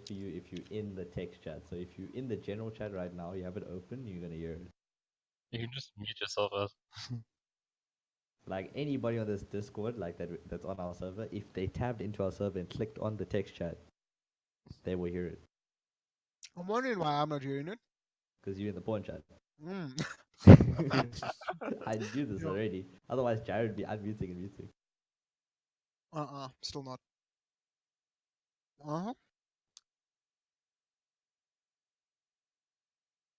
for you if you're in the text chat. So if you're in the general chat right now, you have it open, you're gonna hear it. You can just mute yourself out. Like anybody on this Discord, like that's on our server, if they tabbed into our server and clicked on the text chat, they will hear it. I'm wondering why I'm not hearing it. Because you're in the porn chat. Mm. I knew this Yo. already. Otherwise, Jared would be unmuting and muting. Still not. Uh-huh.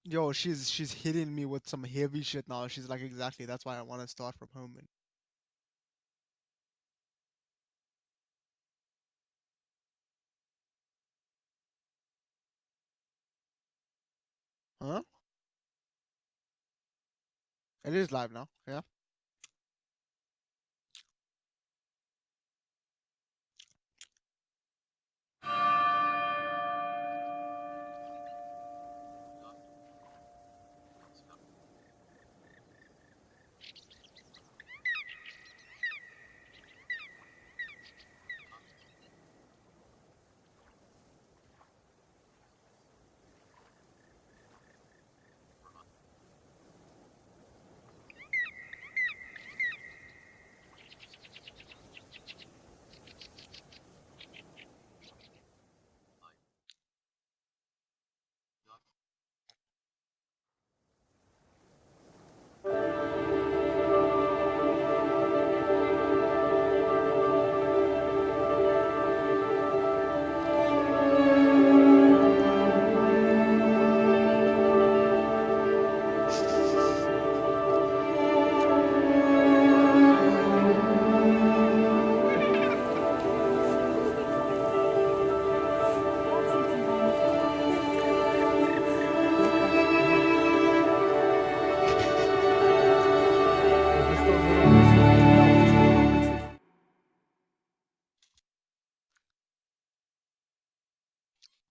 Yo, she's hitting me with some heavy shit now. She's like, exactly, that's why I want to start from home. And huh? It is live now. Yeah.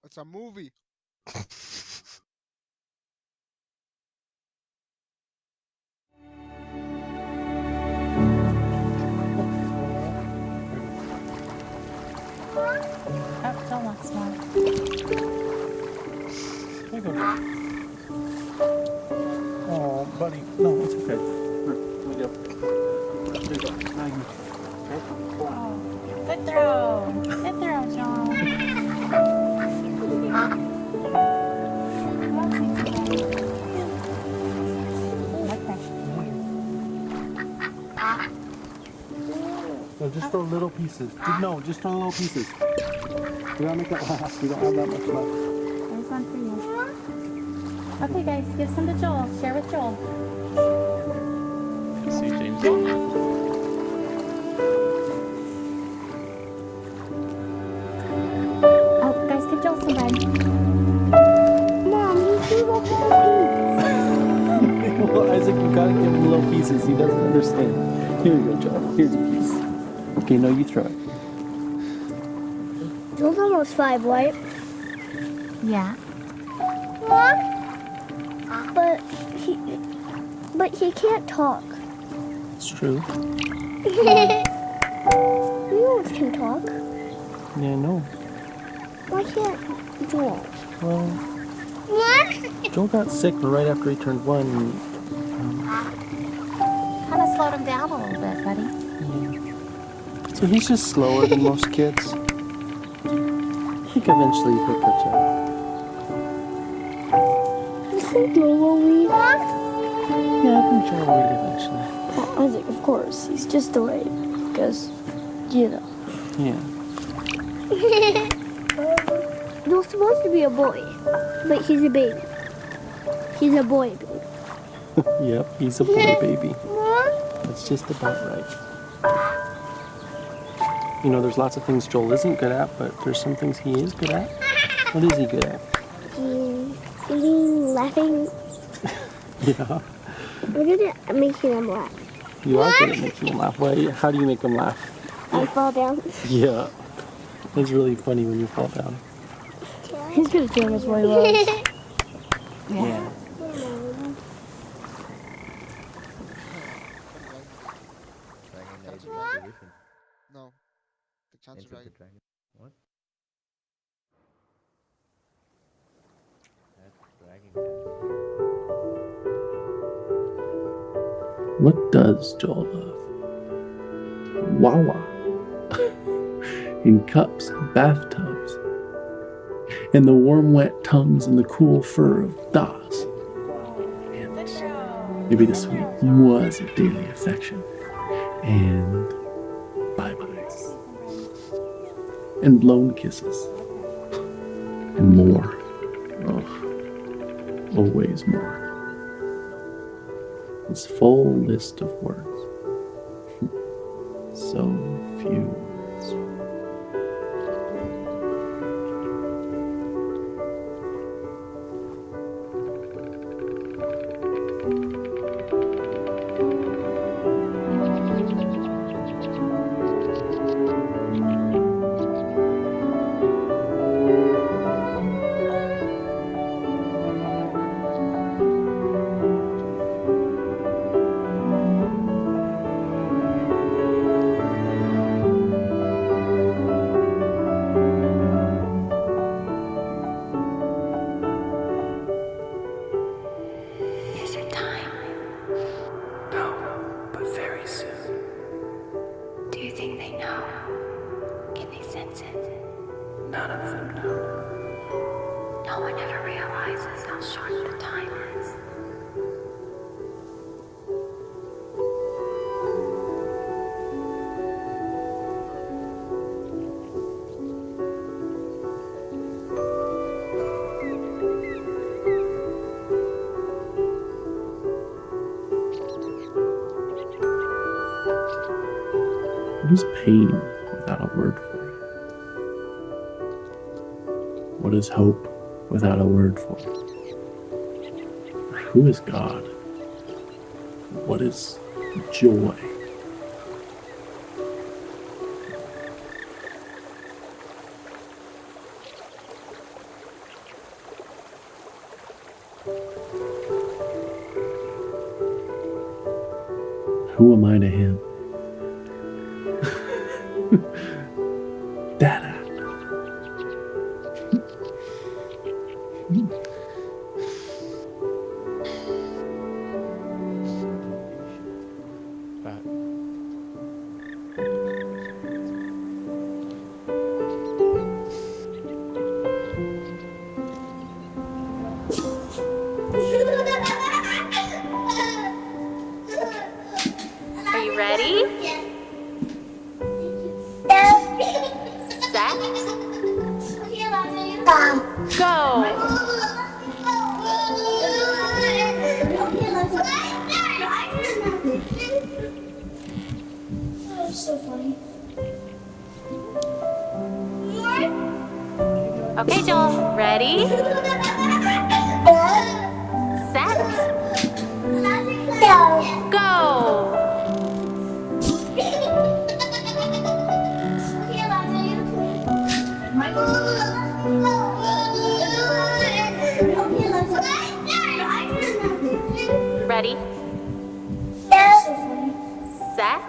It's a movie. Oh, don't want small. There you go. Oh, buddy. No, it's okay. Here we go. There you go. Now you. Oh, good throw. Good throw, John. No, just throw little pieces. No, just throw little pieces. We gotta make that last. We don't have that much left. There's one for you. Okay, guys, give some to Joel. Share with Joel. See James on that. Oh, guys, give Joel some bread. Mom, you threw the whole piece. Well, Isaac, you gotta give him little pieces. He doesn't understand. Here you go, Joel. Here's a piece. Okay, no, you throw it. Joel's almost 5, right? Yeah. But he can't talk. It's true. We always can talk. Yeah, I know. Why can't Joel? Well, Joel got sick right after he turned 1. Kind of slowed him down a little bit, buddy. Yeah. So he's just slower than most kids. I think eventually he'll catch up. You think Joel will read? Yeah, I think Joel will read eventually. Well, Isaac, of course. He's just delayed. Because, you know. Yeah. Joel's supposed to be a boy. But he's a baby. He's a boy baby. Yep, he's a boy baby. That's just about right. You know, there's lots of things Joel isn't good at, but there's some things he is good at. What is he good at? Singing, laughing. Yeah. We're good at making him laugh. You are good at making him laugh. Why? How do you make him laugh? I fall down. Yeah. It's really funny when you fall down. He's good at doing us what he loves. Yeah. Dragon Age Inquisition. No. The Chance of Enter the Dragon. Dragon. What? What does Joel love? Wawa. In cups, bathtubs, and the warm, wet tongues and the cool fur of Das. And maybe the sweet was of daily affection. And bye-byes. And blown kisses. And more. Oh, always more. This full list of words. So few words. Is it time? No, but very soon. Do you think they know? Can they sense it? None of them know. No one ever realizes how short the time is. What is pain without a word for it? What is hope without a word for it? Or who is God? What is joy? Who am I to him? Dada. Are you ready? Set? Go! So funny. Okay, Joel. Ready? Set? Go! Ready? Set?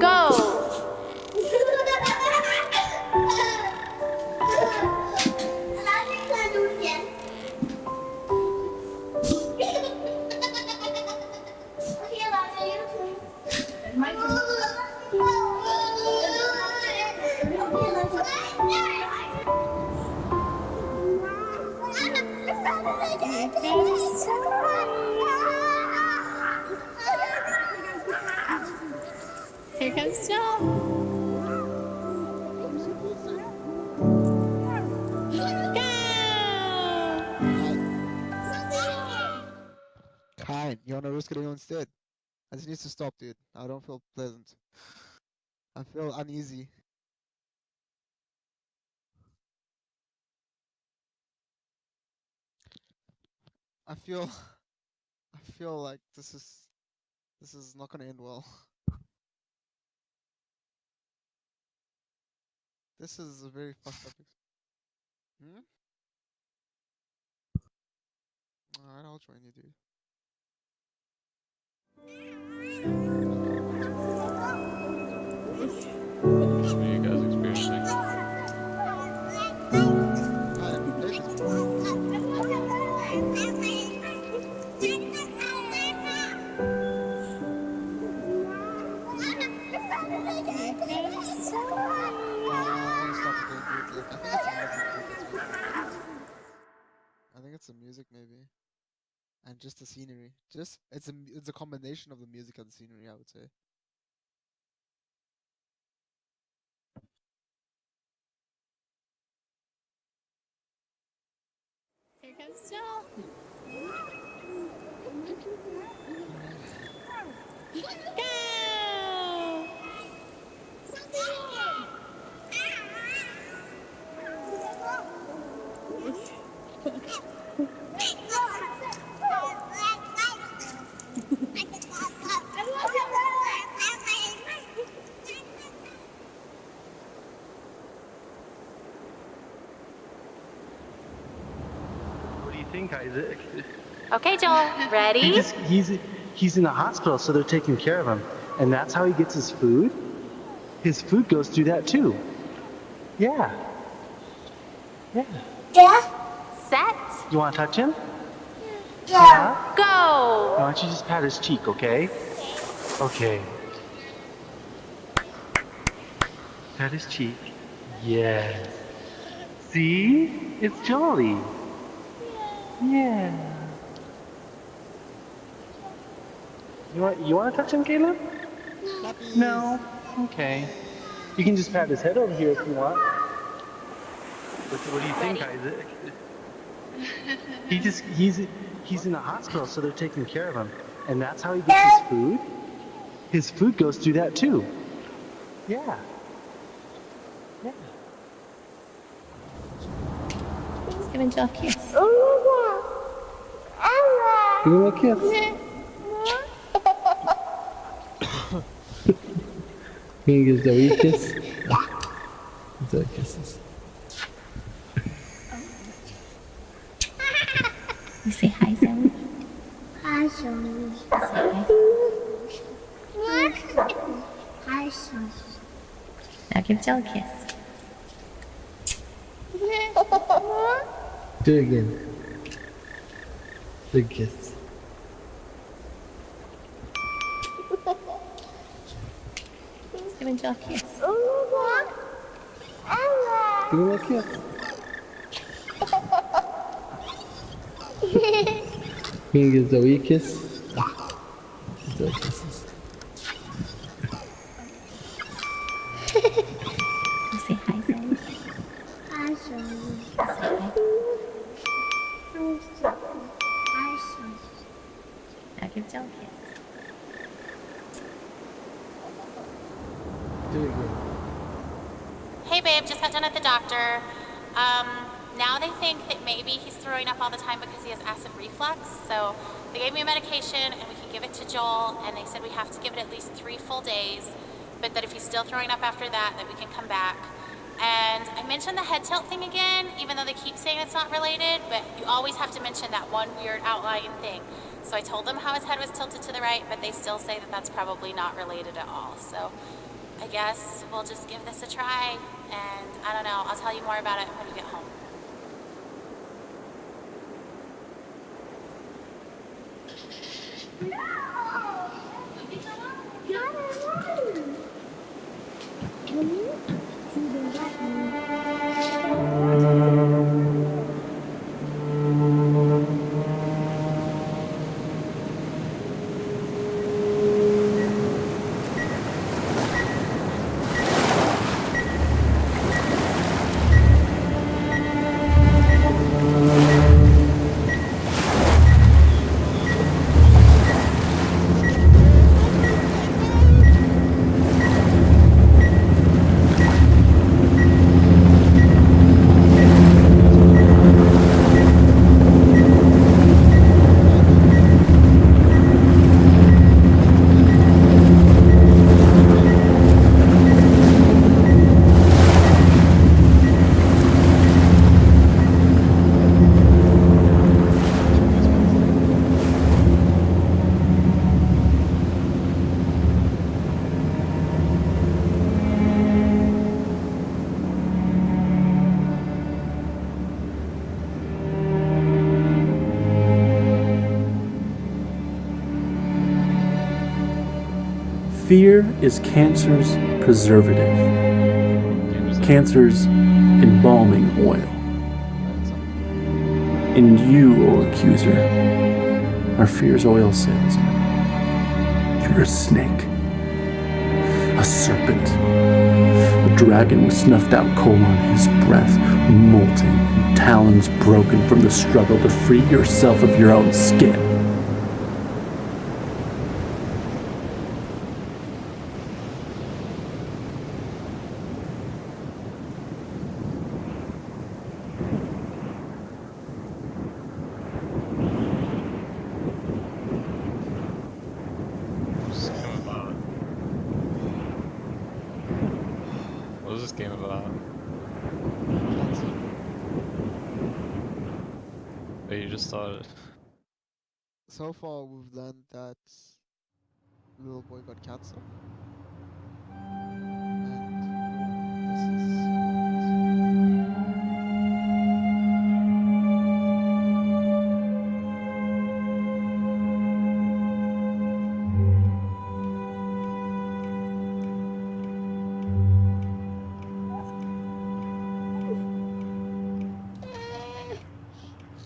Go! Here comes Joel. Kind, you wanna risk it or instead? This needs to stop, dude. I don't feel pleasant. I feel uneasy. I feel I feel like this is not gonna end well. This is a very fucked up. Hmm? Alright, I'll join you, dude. What are you guys experiencing? I am maybe, and just the scenery. It's a combination of the music and the scenery, I would say. Here comes Joel. Go! What do you think, Isaac? Okay, Joel, ready? He's in the hospital, so they're taking care of him. And that's how he gets his food? His food goes through that too. Yeah. Yeah. Set, You want to touch him? go! Why don't you just pat his cheek, okay? Okay. Pat his cheek. Yes. See? It's Jolly. Yeah. You want to touch him, Caleb? No. Okay. You can just pat his head over here if you want. What do you think, Isaac? He's in the hospital, so they're taking care of him. And that's how he gets his food? His food goes through that too. Yeah. Yeah. He's giving Joel a kiss. Give him a kiss. Can you give Zoe a kiss? Zoe kisses. You say hi, Zoe. Hi, Zoe. Hi, Zoe. Now give Joel a kiss. Do it again. Big kiss. He's giving Joel a kiss. Give him a kiss. Can you give Zoe a kiss? Zoe kisses. You say hi, Zoe. Hi, Zoe. Hi, Zoe. Now give Joel a kiss. Do it again. Hey babe, just got done at the doctor. Now they think that maybe he's throwing up all the time because he has acid reflux. So they gave me a medication and we can give it to Joel, and they said we have to give it at least 3 full days, but that if he's still throwing up after that we can come back. And I mentioned the head tilt thing again, even though they keep saying it's not related, but you always have to mention that one weird outlying thing. So I told them how his head was tilted to the right, but they still say that that's probably not related at all. So I guess we'll just give this a try, and I don't know, I'll tell you more about it when you get home. Fear is cancer's preservative, cancer's embalming oil. And you, O accuser, are fear's oil salesman. You're a snake, a serpent, a dragon with snuffed out coal on his breath, molting, and talons broken from the struggle to free yourself of your own skin. What's this game about? What is this game about? Oh, you just started. So far, we've learned that little boy got cancer. And this is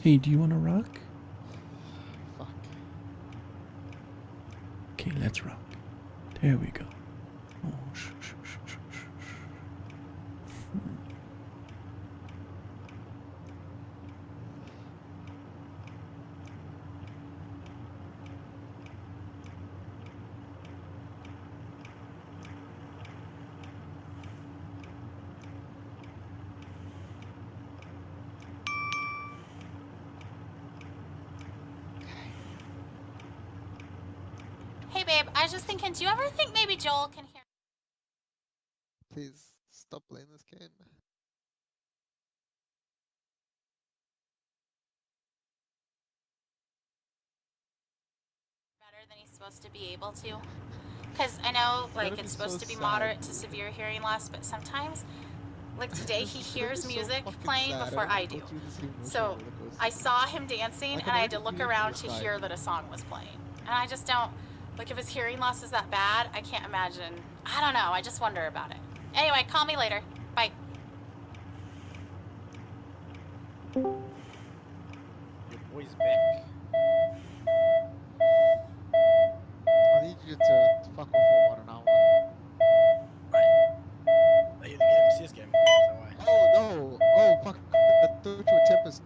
Hey, do you want to rock? fuck. Okay, let's rock. There we go. Oh, shh, shh, shh, shh, shh, shh. Hey, babe, I was just thinking, do you ever think maybe Joel can hear? Please stop playing this game. Better than he's supposed to be able to? Because I know, like, gonna it's be supposed so to be sad. moderate to severe hearing loss, but sometimes, like today, he It's gonna hears be so music fucking playing sad. I before don't I wanna do. go through this emotional So roller coaster. I saw him dancing, I and can I had to already look feel it around to inside. hear that a song was playing. And I just don't, like, if his hearing loss is that bad, I can't imagine. I don't know. I just wonder about it. Anyway, call me later. Bye. Your boy's back. I need you to fuck off for about an hour. I hear the game, CS game. So why? Oh no! Oh fuck! I thought you were Tempest.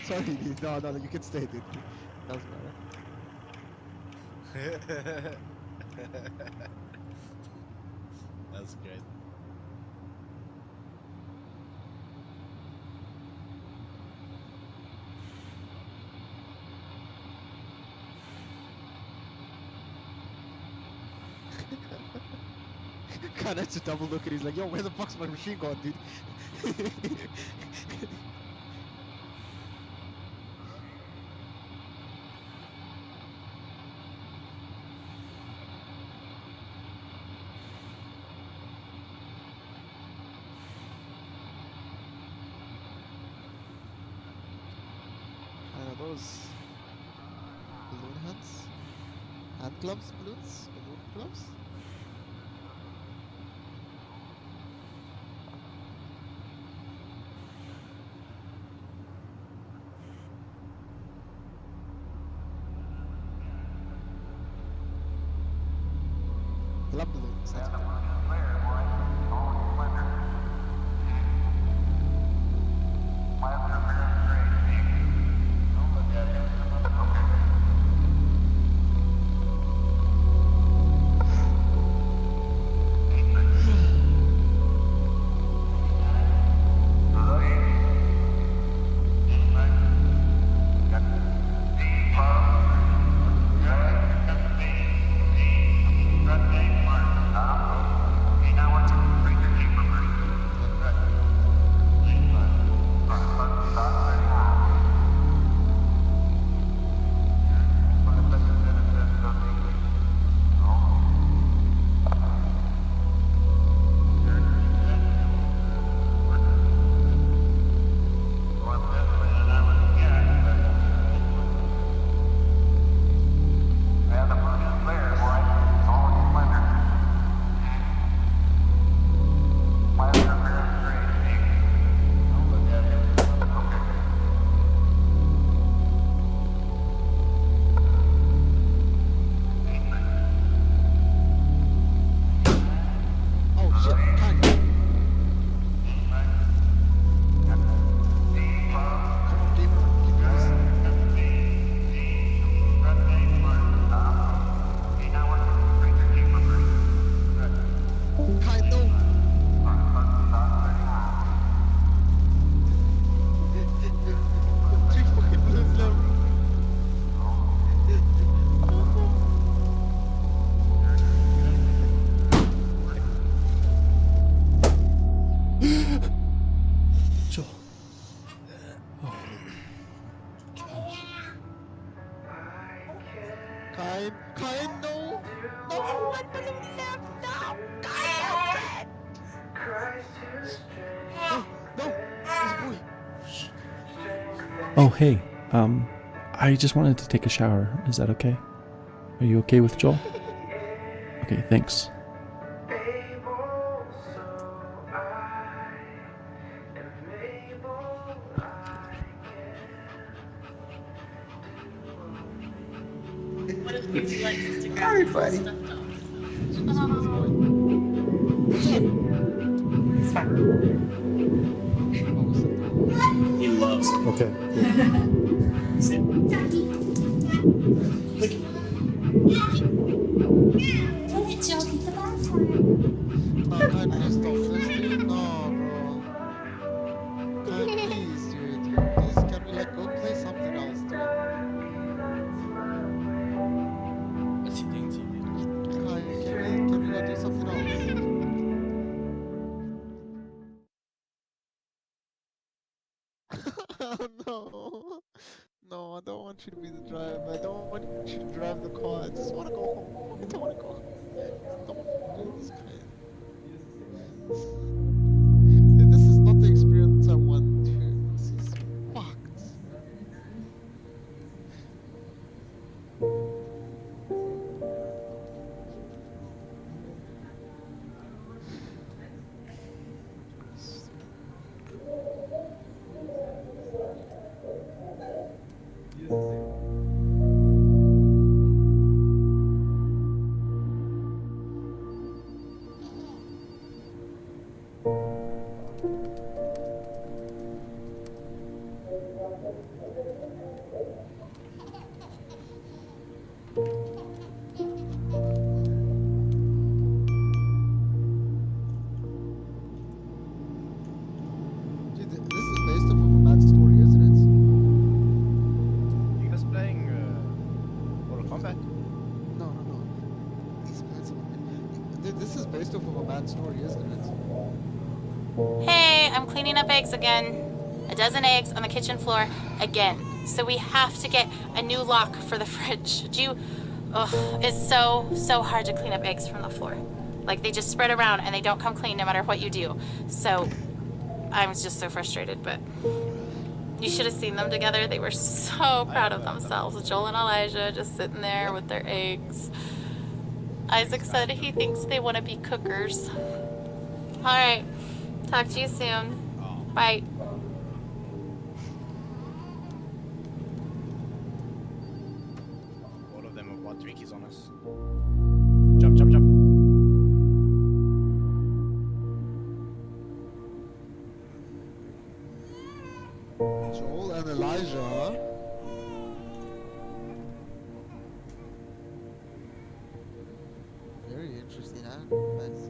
Sorry, dude. No, you can stay, dude. Doesn't matter. That's great. Kinda to double look at. He's like, "Yo, where the fuck's my machine gun, dude?" Those balloon hands, hand gloves, balloons, balloon gloves. Glove balloons. That's good. No, there's a boy. Oh, hey. I just wanted to take a shower. Is that okay? Are you okay with Joel? Okay, thanks. Sorry, buddy. It's fine. He loves it. Okay. No, Kai, please stop this, dude. No, bro. Kai, please, dude. Please, can we like go play something else, dude? What's he doing to you, dude? Kai, can we go do something else? Oh no. No, I don't want you to be the driver. I don't want you to drive the car. I just want to go home. I don't want to go home. I don't want to do this, Kai. Dude, this is not the experience I want, dude. This is fucked. Dude, this is based off of a mad story, isn't it? You guys playing Mortal Kombat? No. He's playing something. Dude, this is based off of a mad story, isn't it? Hey, I'm cleaning up eggs again. A dozen eggs on the kitchen floor again. So we have to get a new lock for the fridge. It's so hard to clean up eggs from the floor. Like, they just spread around and they don't come clean no matter what you do. So I was just so frustrated, but you should have seen them together. They were so proud of themselves. Joel and Elijah just sitting there with their eggs. Isaac said he thinks they want to be cookers. All right, talk to you soon. Bye. All of them have bought drinkies on us. Jump. Joel and Elijah. Very interesting, huh? Nice.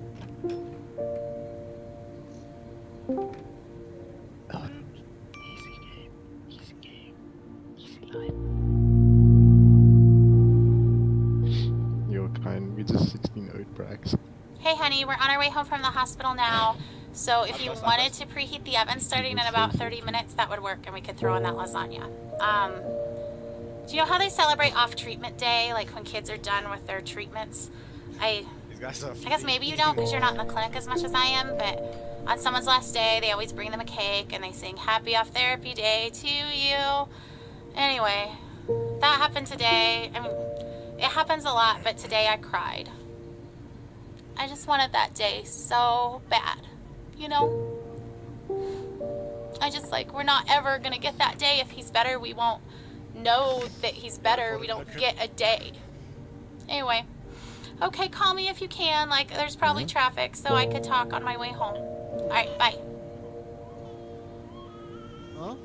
You're kind. We just 16-0 brags. Hey, honey, we're on our way home from the hospital now. So if you wanted to preheat the oven starting in about 30 minutes, that would work, and we could throw in that lasagna. Do you know how they celebrate off-treatment day, like when kids are done with their treatments? I guess maybe you don't because you're not in the clinic as much as I am, but on someone's last day, they always bring them a cake and they sing happy off therapy day to you. Anyway, that happened today. I mean, it happens a lot, but today I cried. I just wanted that day so bad, you know? I just we're not ever gonna get that day. If he's better, we won't know that he's better. We don't get a day. Anyway, okay, call me if you can. There's probably traffic, so I could talk on my way home. All right, bye. Huh?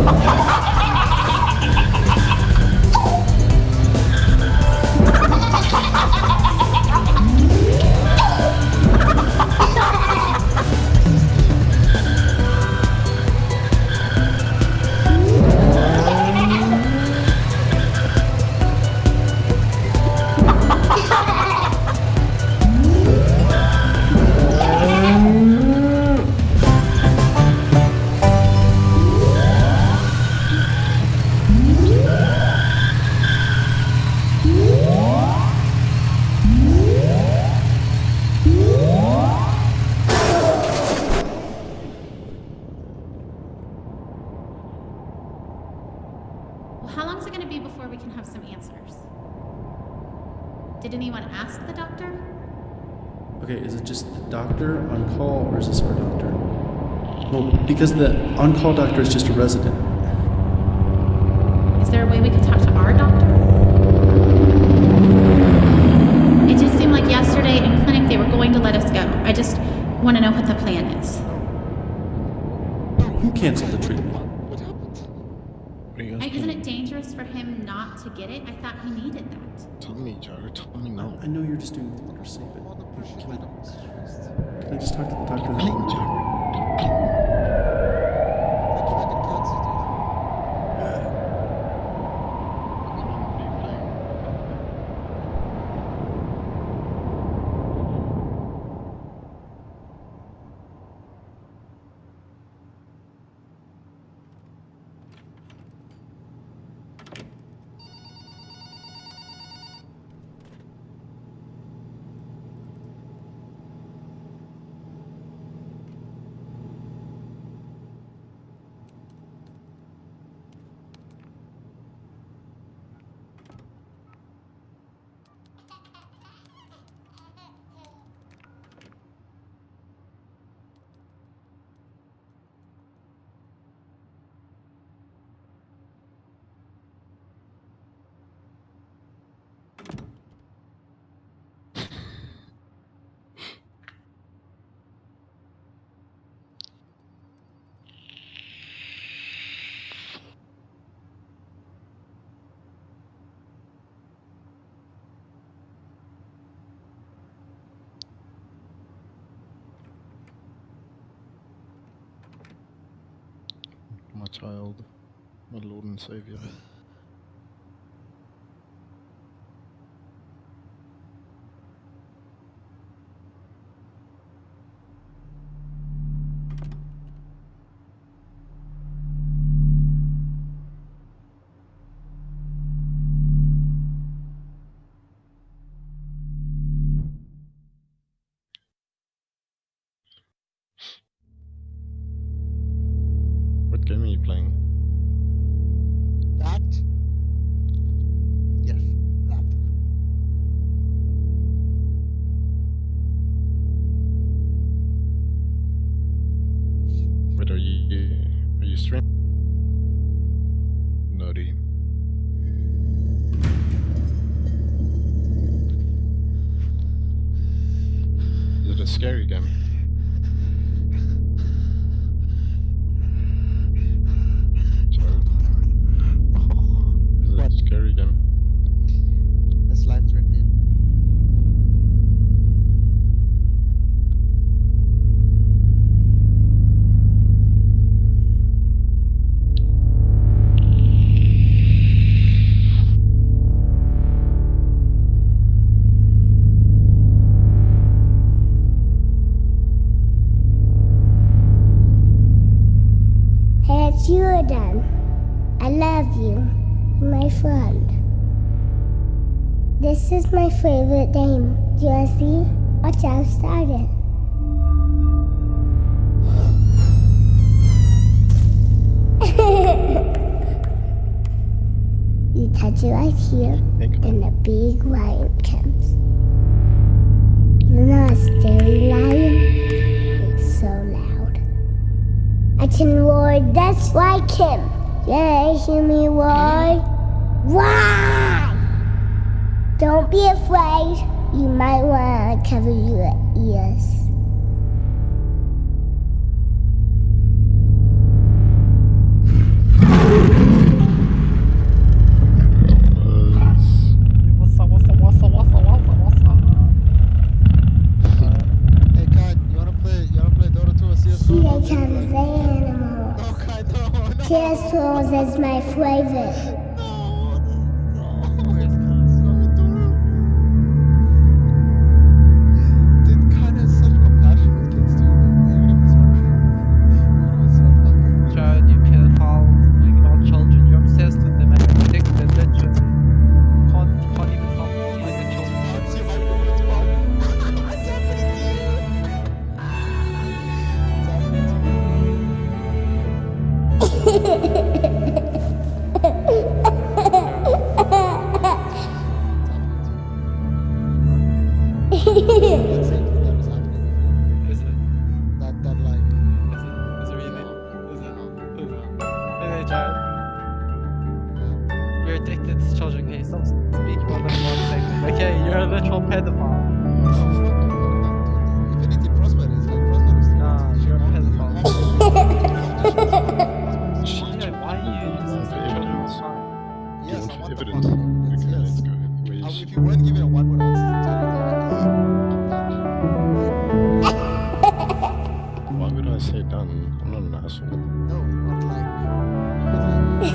Ha ha ha! Okay, is it just the doctor on call, or is this our doctor? Well, because the on-call doctor is just a resident. Is there a way we could talk to our doctor? It just seemed like yesterday in clinic they were going to let us go. I just want to know what the plan is. Who canceled the treatment? Isn't it dangerous for him not to get it? I thought he needed that. Tell me, Joe. Tell me no. I know you're just doing the doctor's thing, but can I just talk to the doctor? My child, my Lord and Savior. What game are you playing? That? Yes, that. Wait, are you streaming? Nutty. Is it a scary game? Is it a scary game? That's life threatening. Hey, it's you again. I love you, my friend. This is my favorite game. Do you want to see? Watch out, started. You touch it right here, and a big lion comes. You're not a scary lion. It's so loud. I can roar just like him. Yeah, hear me roar? Why? Don't be afraid. You might want to cover your ears. Hey, Kai, you wanna play Dota 2 or CS:GO? Here comes the animal. No, Kai, no. CS:GO is my favorite. Dude, Kai has such compassion with kids too. Even if it's not Child, you can't fall thinking about children. You're obsessed with them and you're addicted, literally. Can't even stop like a children. Ha ha ha ha! asshole. No, not like.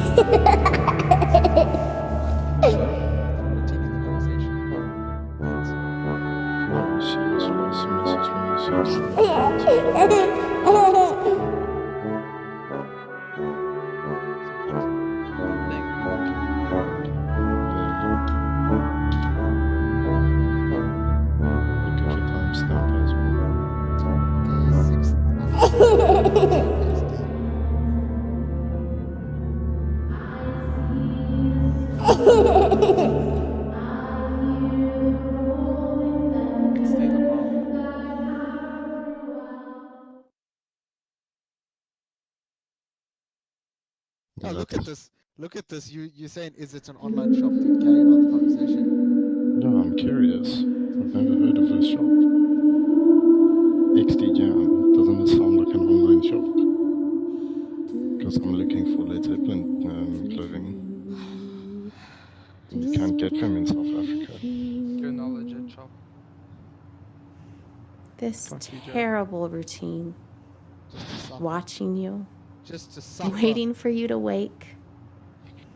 Continuing the conversation. No, she was last message me. She look at your timestamp as Oh, look at this. Look at this. You're saying, is it an online shop, dude? Carrying on the conversation. No, I'm curious. I've never heard of a shop. XD Jam, doesn't it sound like an online shop? Because I'm looking for Led Zeppelin clothing. You can't get them in South Africa. Your knowledge at shop. This Fuck you, Joe. terrible routine. Watching you. Just to suffer. Waiting for you to wake.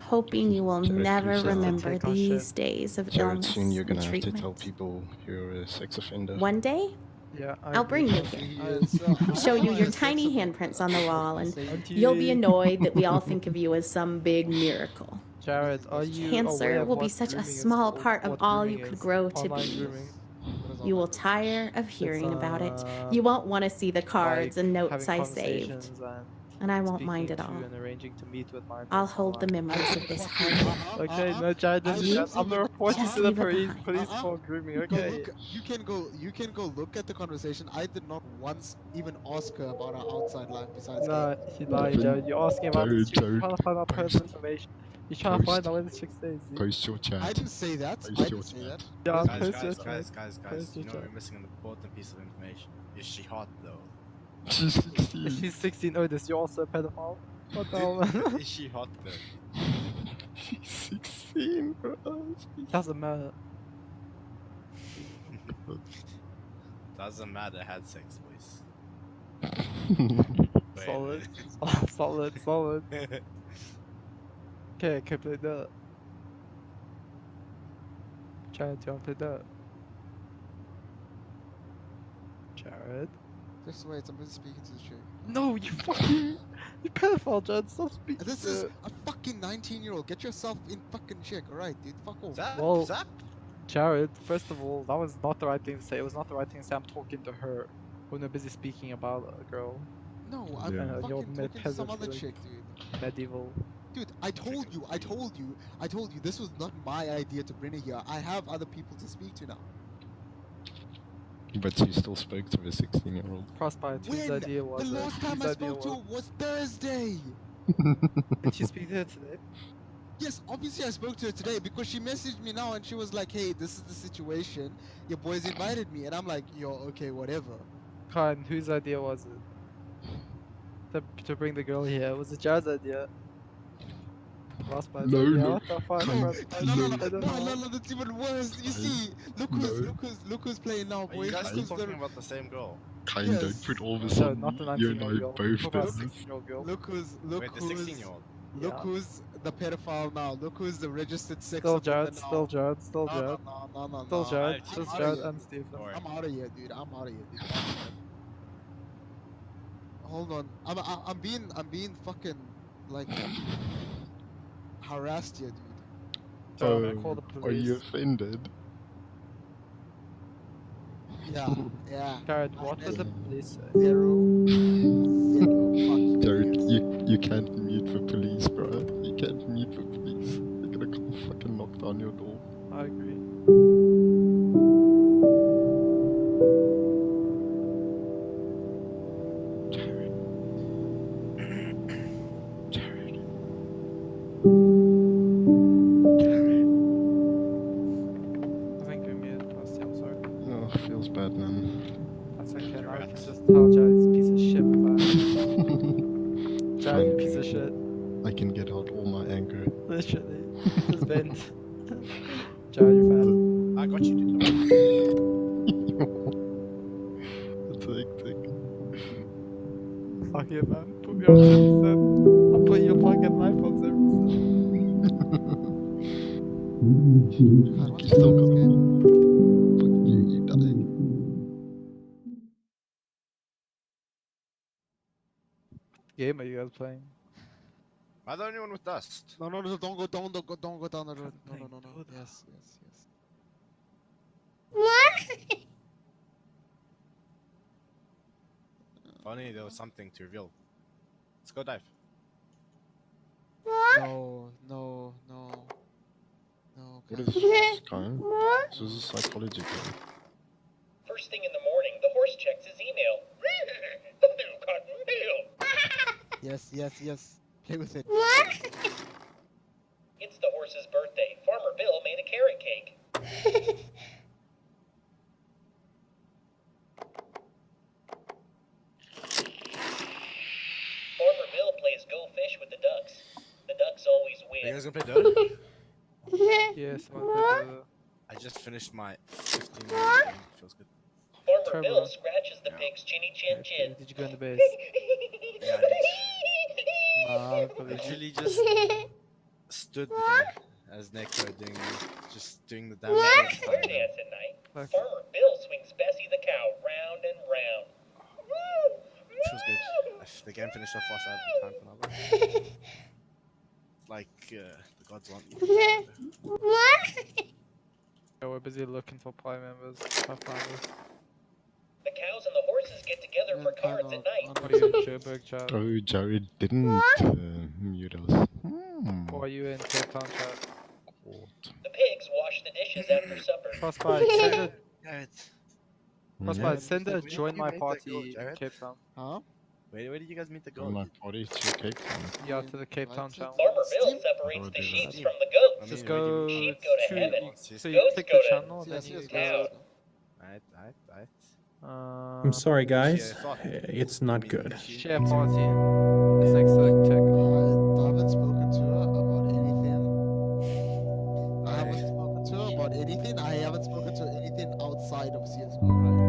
Hoping you will Jared, never please don't. remember these days of Jared, illness soon you're gonna and have to treatment. tell people you're a sex offender. One day, Yeah, I'll bring you here. Show you your tiny handprints on the wall, and you'll be annoyed that we all think of you as some big miracle. Jared, are you aware Cancer of will be what such a grooming is small called? part of What all you grooming could is? grow to Online be. grooming. You will tire of hearing about it. You won't want to see the cards and notes I saved. And I won't mind at all. And arranging to meet with minors I'll hold the online. memories of this hard work. Okay, no, Jared, don't do that. I'm gonna report you Just to the leave it police. behind. Police for grooming. Go Okay. look, you can go look at the conversation. I did not once even ask her about our outside life besides No, gaming. she's lying, Jared. You're asking about this chick. You're Jared, trying to find out personal information. You're trying to find out where this chick stays. dude. Post your chat. I didn't say that. Post I your didn't say chat. that. Yeah, Guys, post your guys, chat. guys, Post you your know chat. we're missing an important piece of information. Is she hot though? She's 16. She's 16. Oh, this you're also a pedophile. What the hell, man? Is she hot though? She's 16, bro. Doesn't matter. Doesn't matter, had sex, boys. Wait a Solid. minute. Solid. Okay, can play that. Jared, do you want to play that? Jared? Just wait, I'm busy speaking to the chick. No, you fucking... You pedophile, Jared. Stop speaking This to is her. a fucking 19-year-old. Get yourself in fucking check, alright, dude? Fuck off. Well, Jared, first of all, that was not the right thing to say. It was not the right thing to say. I'm talking to her when we're busy speaking about a girl. No, I'm I know, you're fucking talking to some peasant, other like, chick, dude. Medieval. Dude, I told you, this was not my idea to bring her here. I have other people to speak to now. But you still spoke to a 16-year-old. Frostbite, whose When? idea was The it? last time Whose I idea spoke to her was Thursday. Did she speak to her today? Yes, obviously I spoke to her today because she messaged me now and she was like, hey, this is the situation. Your boys invited me. And I'm like, yo, okay, whatever. Khan, whose idea was it? To bring the girl here? Was it Jared's idea? Frostbite's No, idea? no. What the fuck? No, Frostbite? that's even worse. You see, look who's playing now, Are boys. you guys Look still who's talking the- about the same girl? Kind Yes. don't put all this No, on not the me. You and 19-year-old girl. I both Talk about the business. 16-year-old girl. Look who's Wait, the 16-year-old. Look Yeah. who's the pedophile now. Look who's the registered sex Still offender Jared, now. still Jared, still No, Jared. no. Still Jared, I'm just outta Jared here, and dude. Steve. Don't worry. I'm out of here, dude. I'm out of here, dude. Hold on. I'm being fucking like harassed here, dude. Call the Are you police. offended? Yeah. Jared, what does the police say? Zero. Fuck Jared, you can't mute for police, bro. You can't mute for police. They're gonna come fucking knock down your door. I agree. Jared. I think we muted Rusty, I'm sorry. Oh, feels bad, man. That's okay, now I can just tell Jared's a piece of shit about Jared, you piece of shit. I can get out all my anger. Literally. Just vent. Jared, you're fat. I got you, dude. It's hectic. Fuck you, man. You're 100%. I'll put your fucking life on 0%. You still got fuck you die. Game are you guys playing? Why the only one with dust? No, don't go down the road. No. Yes. Funny, there was something to reveal. Let's go dive. No. What is this, Kyle? This is a psychology game. First thing in the morning, the horse checks his email. The new cotton mail. Yes. Play with it. It's the horse's birthday. Farmer Bill made a carrot cake. Farmer Bill plays Go Fish with the ducks. The ducks always win. Are you guys gonna play Dota? Yes, I I just finished my 15-minute game. Feels good. Farmer Bill scratches the pig's chinny chin chin. Did you go in the base? Yeah, I did. Literally just stood there as Neko doing the damage. Square dance at night. Farmer Bill swings Bessie the cow round and round. Feels good. If the game finished so fast, I have time for another. Like the gods want me. Yeah, we're busy looking for Prime members. I found us. The cows and the horses get together for cards at night. What are you in Joburg, chat? Oh, Jared didn't mute us. Or are you in Cape Town, chat? The pigs wash the dishes after supper. Frostbite, send a... Jared. Frostbite, send a join my party in Jared? Cape Town. Huh? Where did you guys meet the Join goat? my party to Cape Town. Yeah, to the Cape Town channel. Farmer Bill separates the sheep from the goats. Just go Sheep go to heaven. So you click the channel, then you hell. go... Alright. I'm sorry, guys. It's not good. Share party. Thanks to tech. I haven't spoken to her about anything. I haven't spoken to her about anything. I haven't spoken to her anything outside of CSGO, right?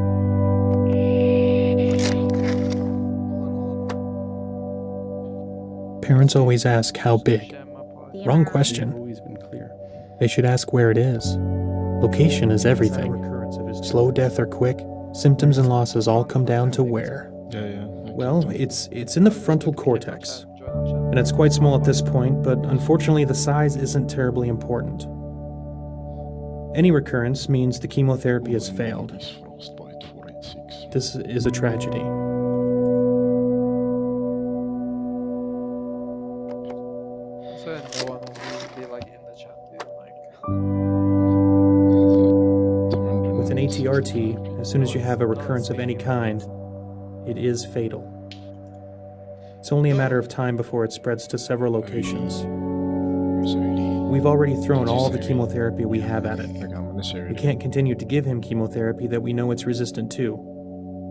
Parents always ask how big. Wrong question. They should ask where it is. Location is everything. Slow death or quick, symptoms and losses all come down to where. Yeah. Well, it's in the frontal cortex. And it's quite small at this point, but unfortunately the size isn't terribly important. Any recurrence means the chemotherapy has failed. This is a tragedy. So no one will be like in the chat, dude. With an ATRT, as soon as you have a recurrence of any kind, it is fatal. It's only a matter of time before it spreads to several locations. We've already thrown all the chemotherapy we have at it. We can't continue to give him chemotherapy that we know it's resistant to,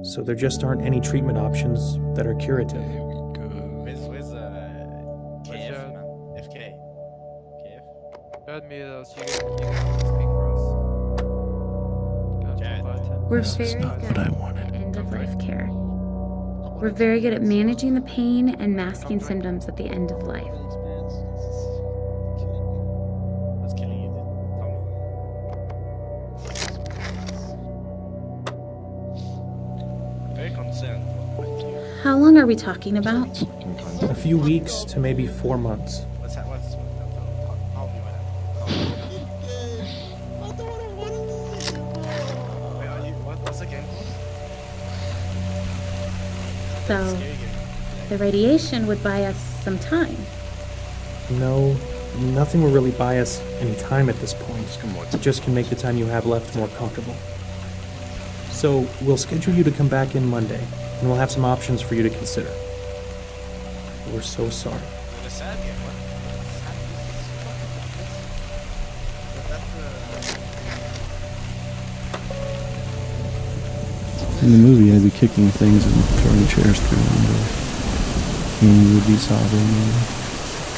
so there just aren't any treatment options that are curative. Where's KF, man? FK? KF? Bad meet us, you can speak for us. We're very good at end-of-life care. We're very good at managing the pain and masking symptoms at the end of life. What's killing you, dude? Very concerned. How long are we talking about? A few weeks to maybe 4 months. What's I'll be right Wait, are you, what's the game called? So, the radiation would buy us some time. No, nothing will really buy us any time at this point. It just can make the time you have left more comfortable. So, we'll schedule you to come back in Monday, and we'll have some options for you to consider. We're so sorry. It's a sad game, what? In the movie, I'd be kicking things and throwing chairs through the window. And you would be sobbing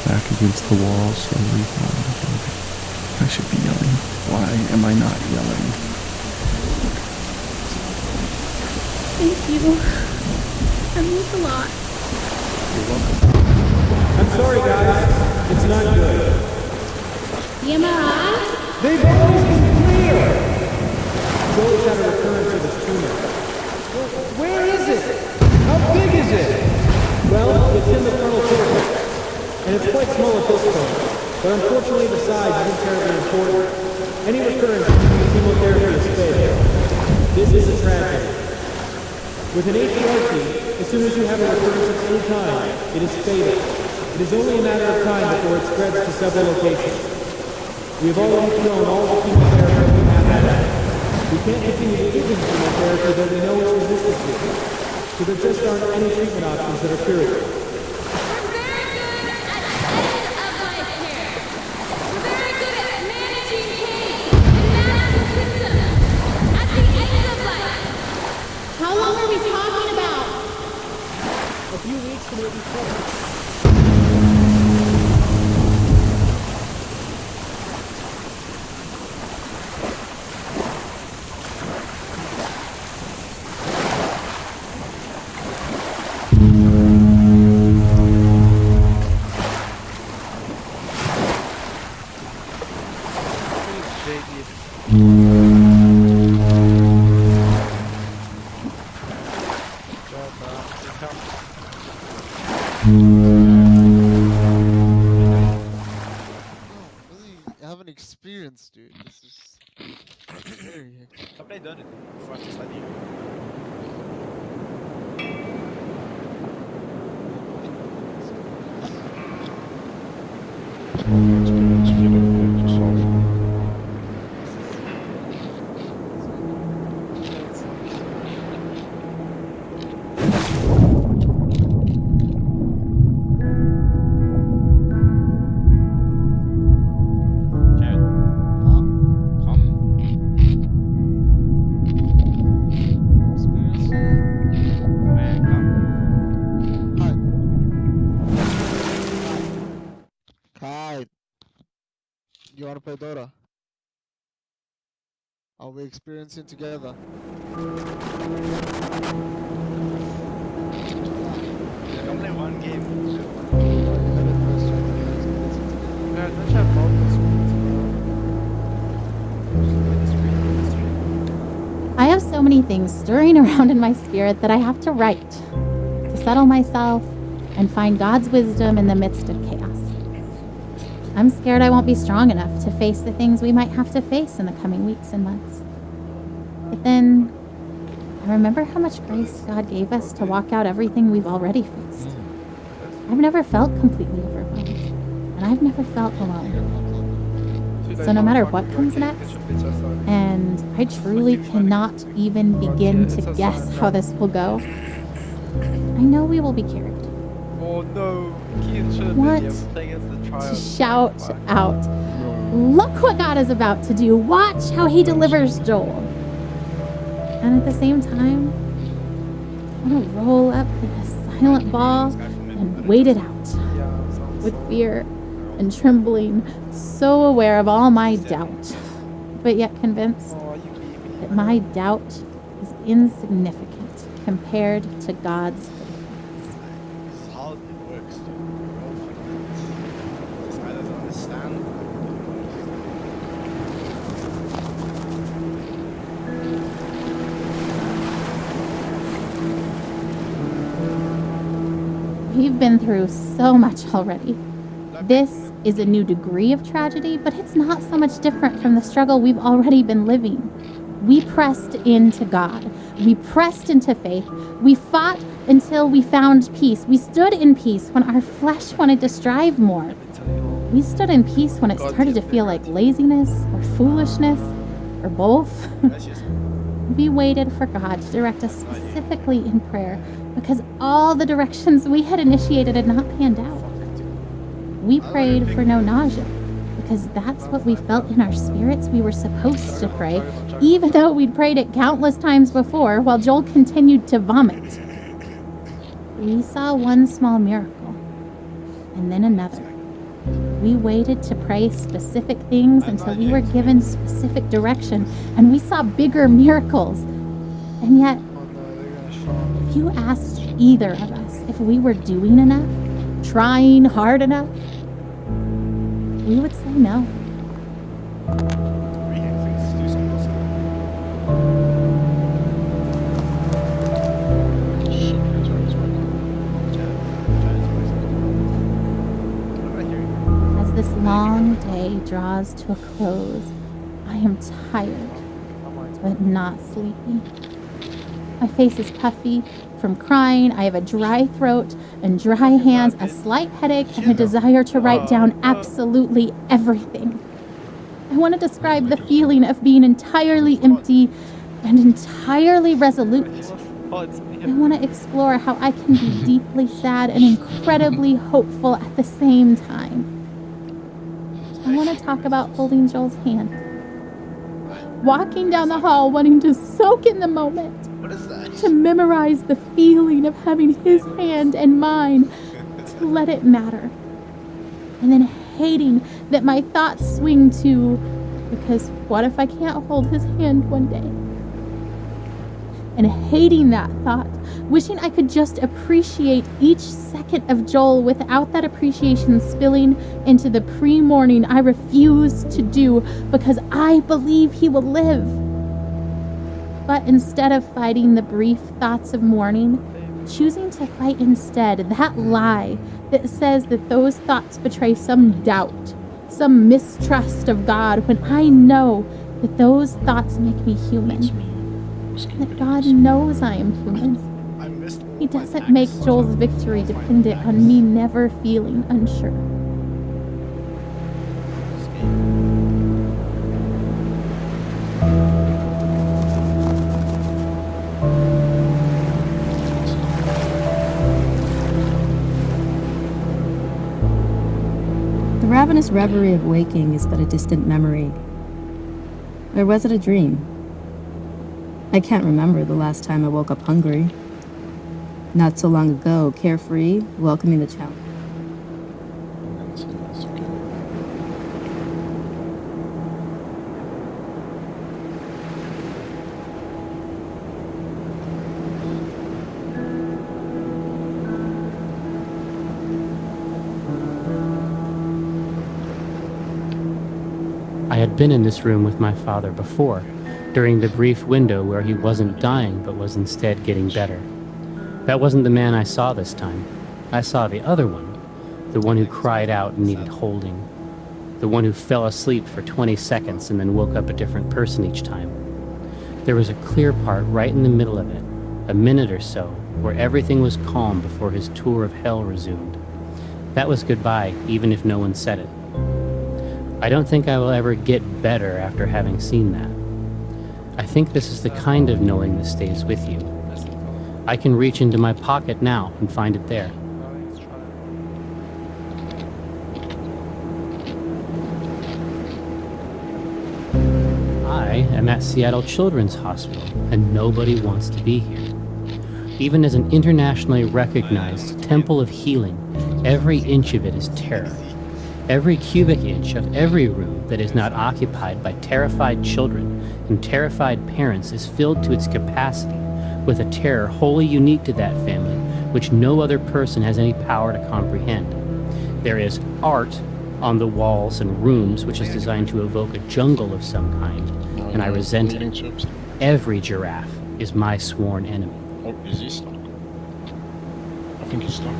back against the wall, slowly falling. I should be yelling. Why am I not yelling? Thank you. That means a lot. I'm sorry, guys. It's not good. The MRI? They've always been clear. Joel's had a recurrence of his tumor. Where is it? How big is it? Well, it's in the frontal cortex, and it's quite small at this point. But unfortunately, the size isn't terribly important. Any recurrence due to chemotherapy is fatal. This is a tragedy. With an ATRT, as soon as you have a recurrence of any kind, it is fatal. It is only a matter of time before it spreads to several locations. We have already thrown all the chemotherapy we have at it. We can't continue to give him chemotherapy that we know it's resistant to. So there just aren't any treatment options that are curative. How long are we talking about? A few weeks to maybe 4. I haven't experienced, dude. This is scary. I've played done it before I have to study. Experience feeling to solve. Kai, you wanna play Dota? Are we experiencing together? I can play one game. Yeah, don't you have multiple screens? I have so many things stirring around in my spirit that I have to write to settle myself and find God's wisdom in the midst of chaos. I'm scared I won't be strong enough to face the things we might have to face in the coming weeks and months. But then I remember how much grace God gave us to walk out everything we've already faced. I've never felt completely overwhelmed, and I've never felt alone. So no matter what comes next, and I truly cannot even begin to guess how this will go, I know we will be carried. Oh no, Kean should What be able to play against the to trials. shout out, look what God is about to do. Watch how he delivers Joel. And at the same time, I want to roll up in a silent ball and wait it out with fear and trembling, so aware of all my doubt, but yet convinced that my doubt is insignificant compared to God's faithfulness. This is how it works, dude. This guy doesn't understand. We've been through so much already. This is a new degree of tragedy, but it's not so much different from the struggle we've already been living. We pressed into God. We pressed into faith. We fought until we found peace. We stood in peace when our flesh wanted to strive more. We stood in peace when it started to feel like laziness or foolishness or both. We waited for God to direct us specifically in prayer because all the directions we had initiated had not panned out. We prayed for no nausea because that's what we felt in our spirits we were supposed to pray, even though we'd prayed it countless times before while Joel continued to vomit. We saw one small miracle and then another. We waited to pray specific things until we were given specific direction, and we saw bigger miracles. And yet, If you asked either of us if we were doing enough, trying hard enough, we would say no. As this long day draws to a close, I am tired, but not sleepy. My face is puffy from crying. I have a dry throat and dry hands, a slight headache, and a desire to write down absolutely everything. I want to describe the feeling of being entirely empty and entirely resolute. I want to explore how I can be deeply sad and incredibly hopeful at the same time. I want to talk about holding Joel's hand, walking down the hall wanting to soak in the moment, to memorize the feeling of having his hand and mine, to let it matter, and then hating that my thoughts swing to, because what if I can't hold his hand one day? And hating that thought, wishing I could just appreciate each second of Joel without that appreciation spilling into the pre-morning I refuse to do because I believe he will live. But instead of fighting the brief thoughts of mourning, choosing to fight instead that lie that says that those thoughts betray some doubt, some mistrust of God, when I know that those thoughts make me human. That God knows I am human. He doesn't make Joel's victory dependent on me never feeling unsure. The ravenous reverie of waking is but a distant memory. Or was it a dream? I can't remember the last time I woke up hungry. Not so long ago, carefree, welcoming the challenge. I had been in this room with my father before, during the brief window where he wasn't dying but was instead getting better. That wasn't the man I saw this time. I saw the other one, the one who cried out and needed holding, the one who fell asleep for 20 seconds and then woke up a different person each time. There was a clear part right in the middle of it, a minute or so, where everything was calm before his tour of hell resumed. That was goodbye, even if no one said it. I don't think I will ever get better after having seen that. I think this is the kind of knowing that stays with you. I can reach into my pocket now and find it there. I am at Seattle Children's Hospital, and nobody wants to be here. Even as an internationally recognized temple of healing, every inch of it is terror. Every cubic inch of every room that is not occupied by terrified children and terrified parents is filled to its capacity with a terror wholly unique to that family, which no other person has any power to comprehend. There is art on the walls and rooms which is designed to evoke a jungle of some kind, and I resent it. Every giraffe is my sworn enemy. Oh, is he stuck? I think he's stuck.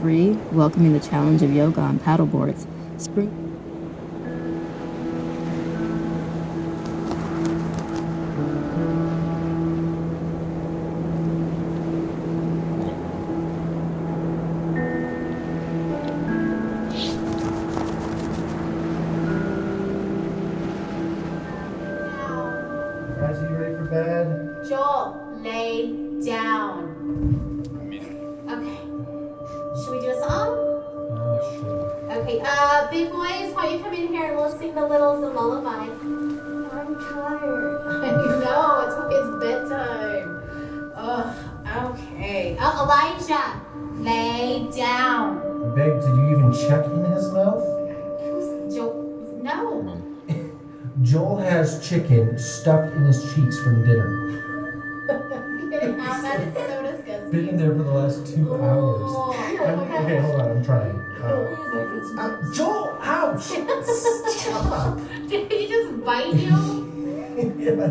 Free, welcoming the challenge of yoga on paddleboards. Spring. Guys, are you ready for bed? Joel, lay down. Okay. Should we do a song? Okay, big boys, why don't you come in here and we'll sing the littles a lullaby. I'm tired. I know, it's bedtime. Ugh, okay. Elijah, lay down. Babe, did you even check in his mouth? Joel, no. Joel has chicken stuffed in his cheeks from dinner. You gotta have that. It's so disgusting. Been in there for the last 2 hours. Okay, hold on. I'm trying. Joel, ouch! Stop. Did he just bite you? Yeah, I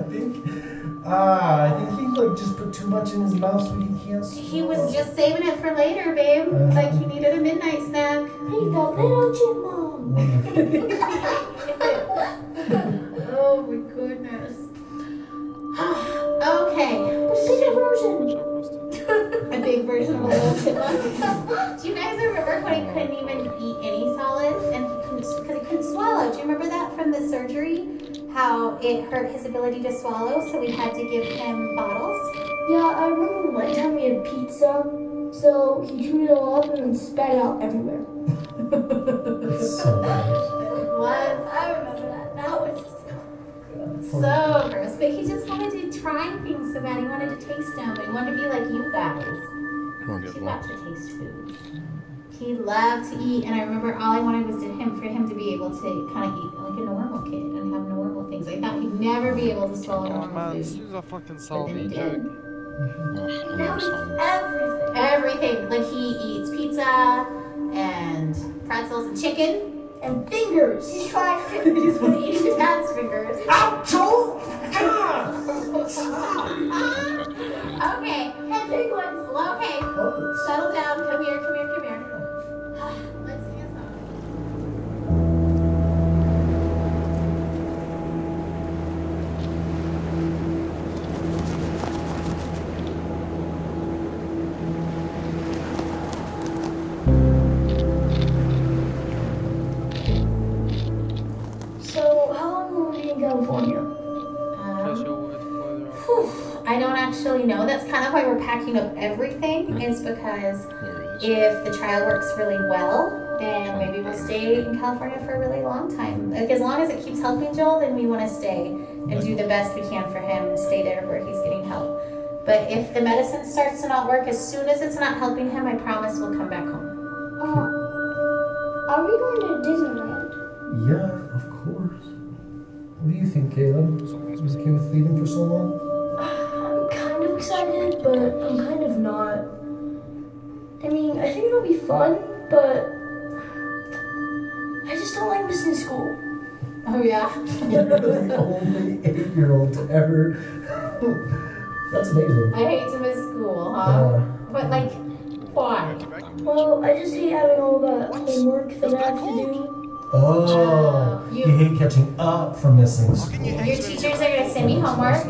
think he like just put too much in his mouth so he can't swallow. He was just saving it for later, babe. Like he needed a midnight snack. Hey, the little chipmunk. Oh my goodness. Okay. Bigger version. A big version of a little chipmunk. Do you guys remember when he couldn't even eat any solids and because he couldn't swallow? Do you remember that from the surgery? How it hurt his ability to swallow, so we had to give him bottles? Yeah, I remember one time we had pizza, so he chewed it all up and then spat it out everywhere. That's so bad. What? I remember that. That was So gross. But he just wanted to try things so bad. He wanted to taste them. He wanted to be like you guys. He got to taste food. He loved to eat, and I remember all I wanted was for him to be able to kind of eat like a normal kid and have normal things. I thought he'd never be able to swallow normal food. This is a fucking But then he did. everything. Everything. Like he eats pizza and pretzels and chicken. And fingers. He tried fingers. He's been eating dad's fingers. Ow, Joel! Okay. And big ones. Okay. Settle down. Come here. Let's sing a song. So, how long will we be in California? I don't actually know. That's kind of why we're packing up everything, is because if the trial works really well, then maybe we'll stay in California for a really long time. Like, as long as it keeps helping Joel, then we want to stay and do the best we can for him and stay there where he's getting help. But if the medicine starts to not work, as soon as it's not helping him, I promise we'll come back home. Are we going to Disneyland? Yeah, of course. What do you think, Caleb? Was okay with leaving for so long? I'm kind of excited, but I'm kind of not. I mean, I think it'll be fun, but I just don't like missing school. Oh, yeah? You're the only 8-year-old to ever. That's amazing. I hate to miss school, huh? But, like, why? Well, I just hate having all that homework that I have to do. Oh, you hate catching up from missing school. Your teachers are going to send me homework,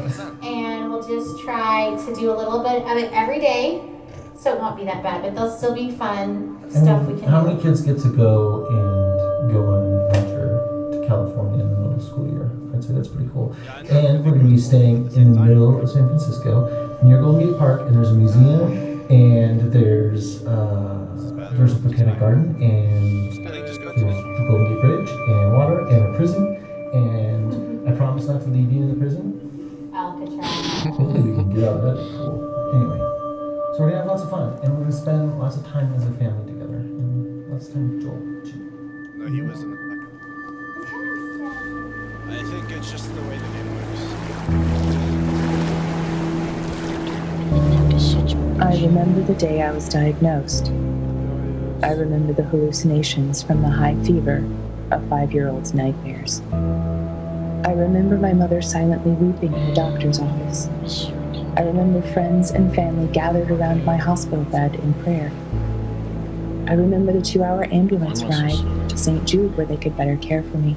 and we'll just try to do a little bit of it every day, so it won't be that bad, but there'll still be fun stuff we can How do. many kids get to go on an adventure to California in the middle of the school year? I'd say that's pretty cool. And we're going to be staying in the middle of San Francisco near Golden Gate Park, and there's a museum, and there's a botanic garden, and there's the Golden Gate Bridge, and water, and a prison, and I promise not to leave you in the prison. Alcatraz. Hopefully we can get out of that. Cool. Anyway, so we're gonna have lots of fun, and we're gonna spend lots of time as a family together, and lots of time with Joel too. No, he was in the back. I think it's just the way the game works. I remember the day I was diagnosed. I remember the hallucinations from the high fever, a 5-year-old's nightmares. I remember my mother silently weeping in the doctor's office. I remember friends and family gathered around my hospital bed in prayer. I remember the 2-hour ambulance ride to St. Jude where they could better care for me.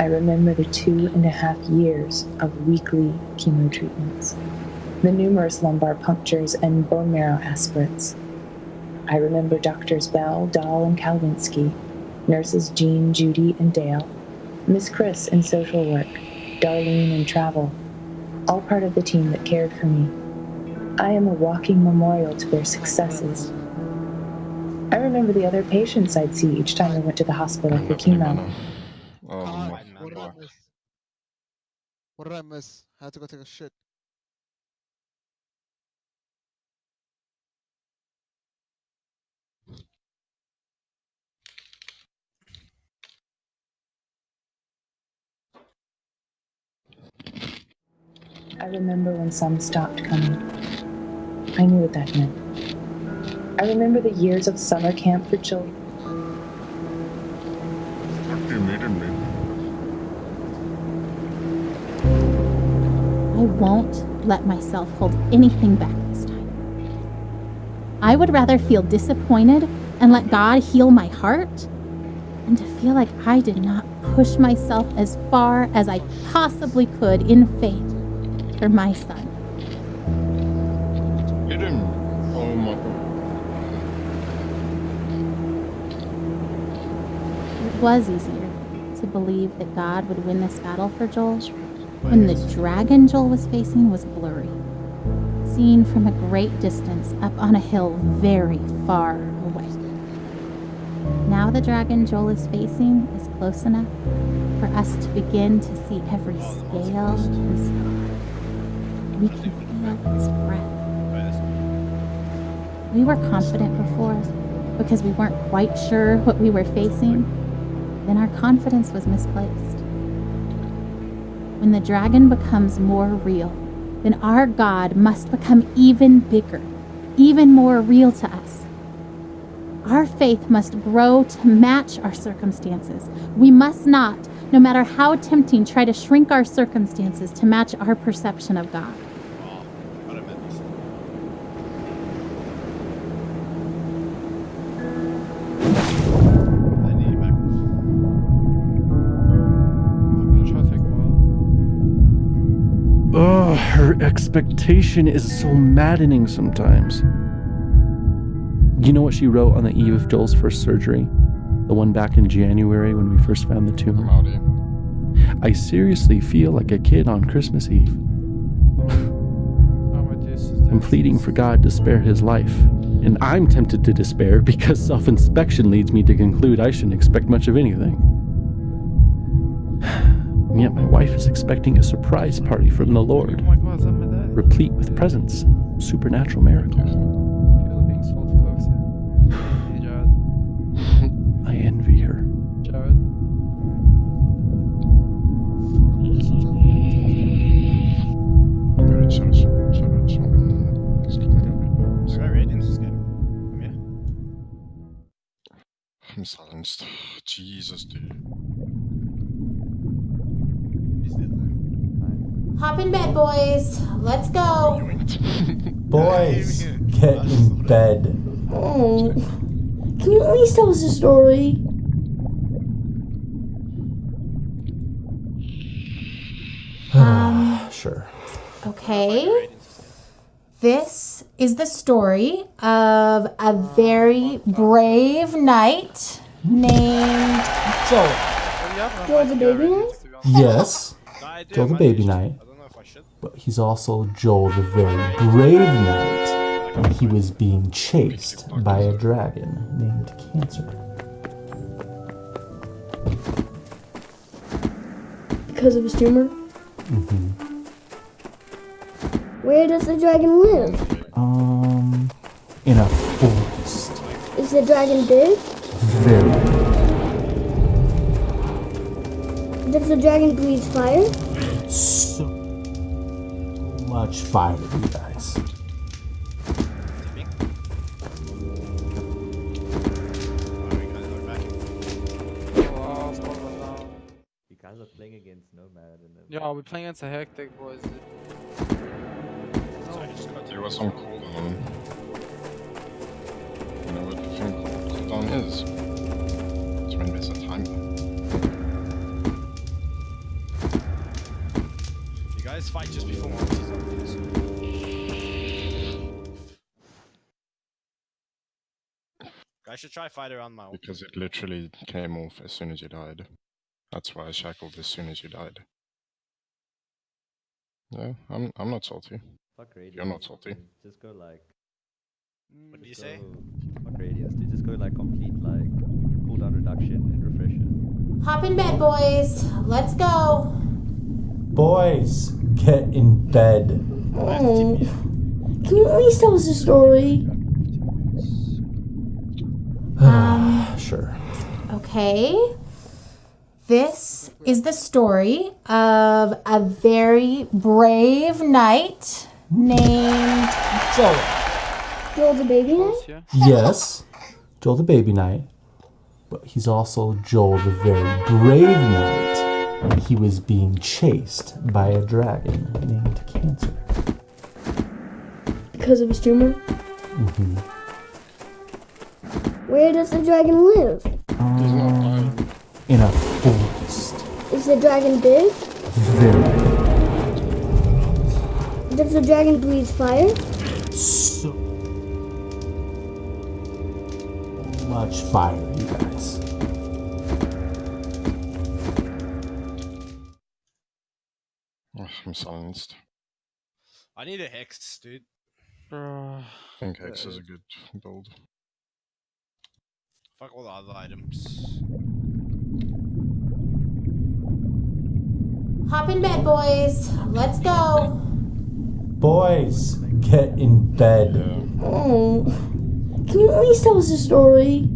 I remember the 2.5 years of weekly chemo treatments, the numerous lumbar punctures and bone marrow aspirates. I remember Doctors Bell, Dahl, and Kalwinsky, nurses Jean, Judy, and Dale, Miss Chris in social work, Darlene in travel, all part of the team that cared for me. I am a walking memorial to their successes. I remember the other patients I'd see each time I went to the hospital for chemo. What did I miss? What did I miss? I had to go take a shit. I remember when some stopped coming. I knew what that meant. I remember the years of summer camp for children. I won't let myself hold anything back this time. I would rather feel disappointed and let God heal my heart than to feel like I did not push myself as far as I possibly could in faith for my son. Hit him! Oh my god. It was easier to believe that God would win this battle for Joel when the dragon Joel was facing was blurry, seen from a great distance up on a hill very far away. Now the dragon Joel is facing is close enough for us to begin to see every scale and scar. We can feel its breath. We were confident before because we weren't quite sure what we were facing. Then our confidence was misplaced. When the dragon becomes more real, then our God must become even bigger, even more real to us. Our faith must grow to match our circumstances. We must not, no matter how tempting, try to shrink our circumstances to match our perception of God. Oh, her expectation is so maddening sometimes. You know what she wrote on the eve of Joel's first surgery? The one back in January when we first found the tumor? I seriously feel like a kid on Christmas Eve. I'm pleading for God to spare his life. And I'm tempted to despair because self-inspection leads me to conclude I shouldn't expect much of anything. And yet my wife is expecting a surprise party from the Lord, replete with presents, supernatural miracles. I envy her. I'm silenced. Jesus, dude. Hop in bed, boys. Let's go. Boys, get in bed. Oh, can you at least tell us a story? Sure. Okay. This is the story of a very brave knight named Joel. Joel the baby knight? Yes, Joel the baby knight. But he's also Joel the very brave knight. And he was being chased by a dragon named Cancer. Because of his tumor? Mm-hmm. Where does the dragon live? In a forest. Is the dragon big? Very big. Does the dragon breathe fire? So much fire, you guys. You guys are playing against Nomad and then... Yeah, we're playing against a hectic, boys. There was some cooldown. You know what the thing called cooldown is? It's when there's a timer. You guys fight just before Monty's on this. I should try fight around my own. Because it literally came off as soon as you died. That's why I shackled as soon as you died. Yeah, I'm not salty. Fuck radiance. You're not salty. Just go like... What do you say? Fuck radiance, dude. Just go like complete like cooldown reduction and refresher. Hop in bed, boys. Let's go. Boys, get in bed. Oh, can you at least tell us a story? Sure. Okay. This is the story of a very brave knight named Joel. Joel the baby knight? Yes, Joel the baby knight. But he's also Joel the very brave knight. He was being chased by a dragon named Cancer. Because of his tumor? Mm-hmm. Where does the dragon live? In a forest. Is the dragon big? Very Does the dragon breathe fire? so much fire, you guys. Oh, I'm silenced. I need a hex, dude. I think Hex is a good build. Fuck all the other items. Hop in bed, boys. Let's go. Boys, get in bed. Oh, can you at least tell us a story?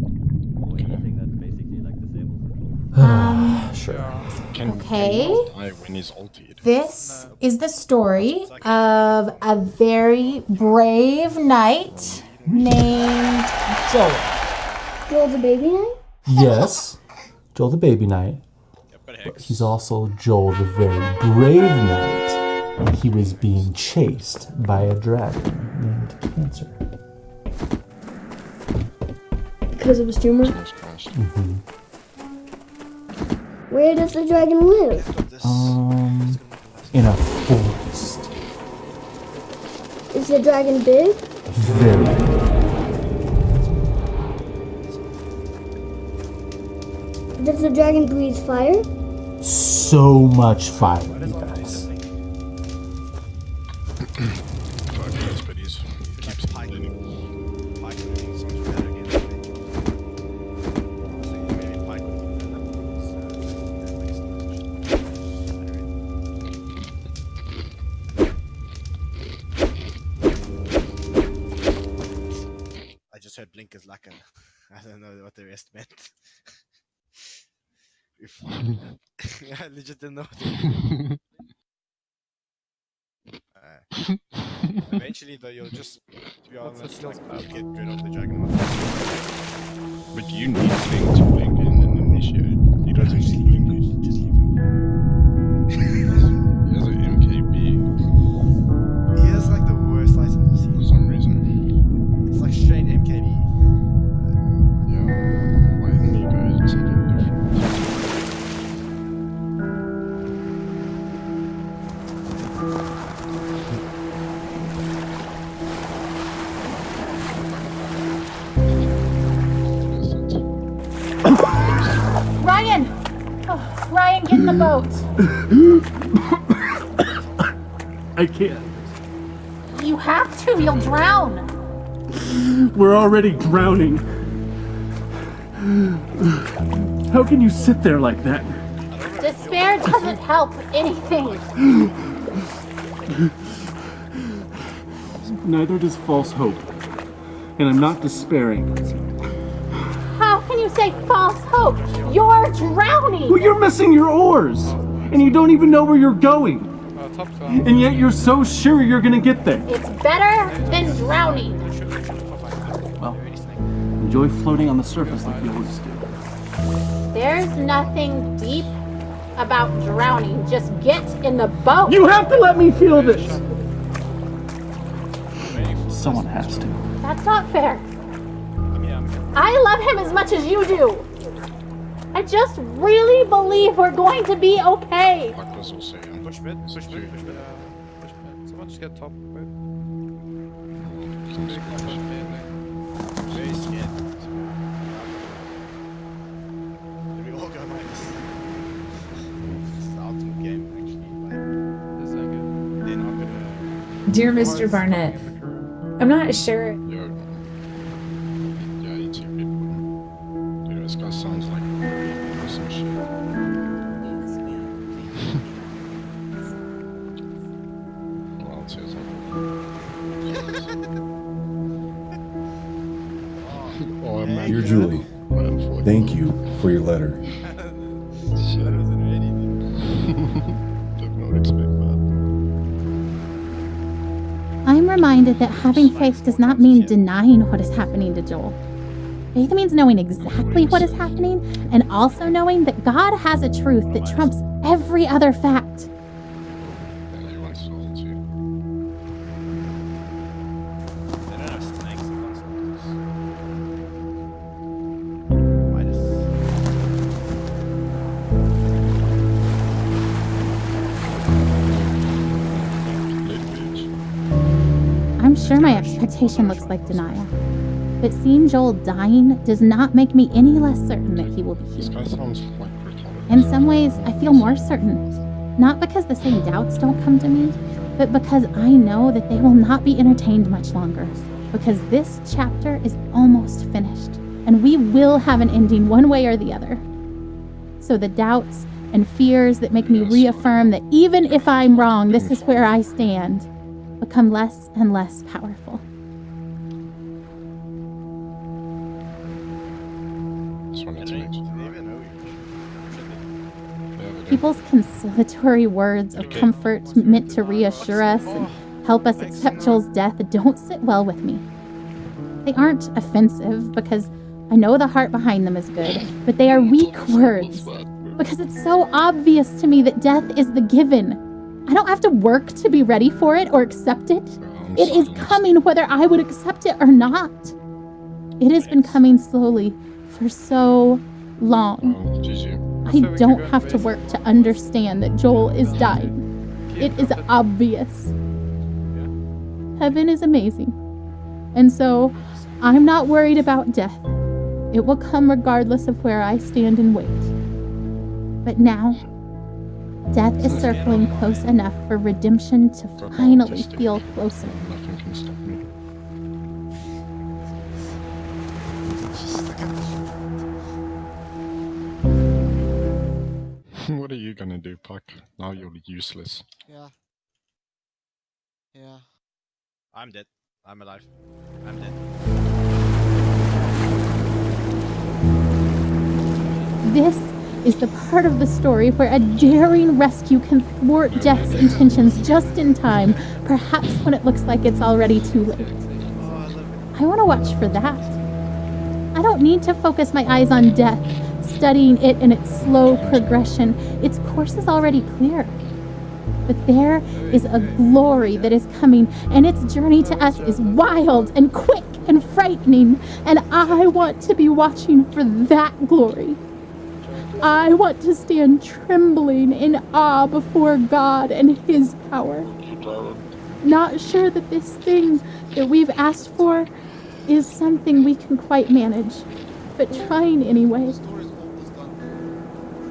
Sure. Okay. When he's ulted. This is the story of a very brave knight named Joel. Joel the baby knight? Yes, Joel the baby knight. But he's also Joel the very brave knight. He was being chased by a dragon named Cancer. Because of his tumor? Mm-hmm. Where does the dragon live? In a forest. Is the dragon big? Very. Does the dragon breathe fire? So much fire, you guys. But he keeps healing. I just heard blinkers like a. I don't know what the rest meant. I legit didn't know what they Eventually, though, you'll just, to be honest, like, you'll get rid of the dragon. But you need Blink to blink in and initiate. He doesn't just blink. Just leave him. He has an MKB. He has like the worst items I've seen. For some reason. It's like straight MKB. Yeah. Why didn't you guys something different? Ryan! Oh, Ryan, get in the boat. I can't. You have to. You'll drown. We're already drowning. How can you sit there like that? Despair doesn't help anything. Neither does false hope. And I'm not despairing. How can you say false hope? You're drowning. Well, you're missing your oars. And you don't even know where you're going. And yet you're so sure you're gonna get there. It's better than drowning. Well, enjoy floating on the surface like you always do. There's nothing deep about drowning. Just get in the boat. You have to let me feel this. Someone has to. That's not fair. I love him as much as you do. I just really believe we're going to be okay. Push mid, push mid, push mid. Someone just get top, right? Very scared. Did we all go minus? This is the ultimate game, actually. Like, they're not gonna. Dear Mr. Barnett, I'm not sure. Yeah, you two people. Dude, this guy sounds like or some shit. Well, it says Dear Julie, thank you for your letter. Shit. I wasn't ready, dude. Did not expect that. I'm reminded that having faith does not mean denying what is happening to Joel. Faith means knowing exactly what is happening and also knowing that God has a truth that trumps every other fact. Yeah, you want soul too. They don't have snakes in Los Angeles. Spiders. I'm sure my expectation looks like denial. But seeing Joel dying does not make me any less certain that he will be This healed. guy sounds like retarded. In some ways, I feel more certain. Not because the same doubts don't come to me, but because I know that they will not be entertained much longer. Because this chapter is almost finished, and we will have an ending one way or the other. So the doubts and fears that make me reaffirm that even if I'm wrong, this is where I stand, become less and less powerful. Just wanted to make Do they even know you? People's consolatory words of comfort meant to reassure us and help us accept Joel's death don't sit well with me. They aren't offensive because I know the heart behind them is good, but they are weak words because it's so obvious to me that death is the given. I don't have to work to be ready for it or accept it. It is coming whether I would accept it or not. It has been coming slowly for so long. I don't have to work to understand that Joel is dying. It is obvious. Heaven is amazing. And so, I'm not worried about death. It will come regardless of where I stand and wait. But now, death is circling close enough for redemption to finally feel closer. Nothing can stop me. What are you gonna do, Puck? Now you're useless. Yeah. Yeah. I'm dead. I'm alive. I'm dead. This is the part of the story where a daring rescue can thwart Death's intentions just in time, perhaps when it looks like it's already too late. I want to watch for that. I don't need to focus my eyes on Death, studying it in its slow progression. Its course is already clear. But there is a glory that is coming, and its journey to us is wild and quick and frightening, and I want to be watching for that glory. I want to stand trembling in awe before God and His power. Not sure that this thing that we've asked for is something we can quite manage, but trying anyway.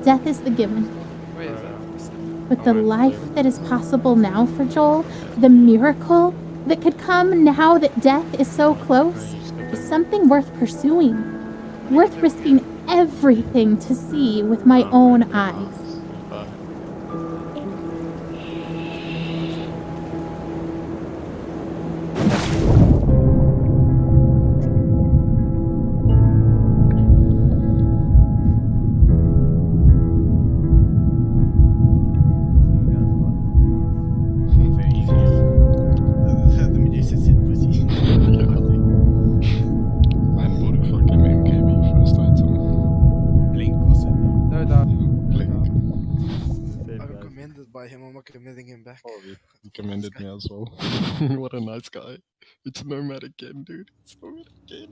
Death is the given. But the life that is possible now for Joel, the miracle that could come now that death is so close, is something worth pursuing, worth risking everything to see with my own eyes. The music said pussy. Man bought a fucking MKB first item. Blink was it? No, that. Blink. I got commended by him. I'm not commending him back. He commended me as well. What a nice guy. It's Nomad again, dude. It's Nomad again.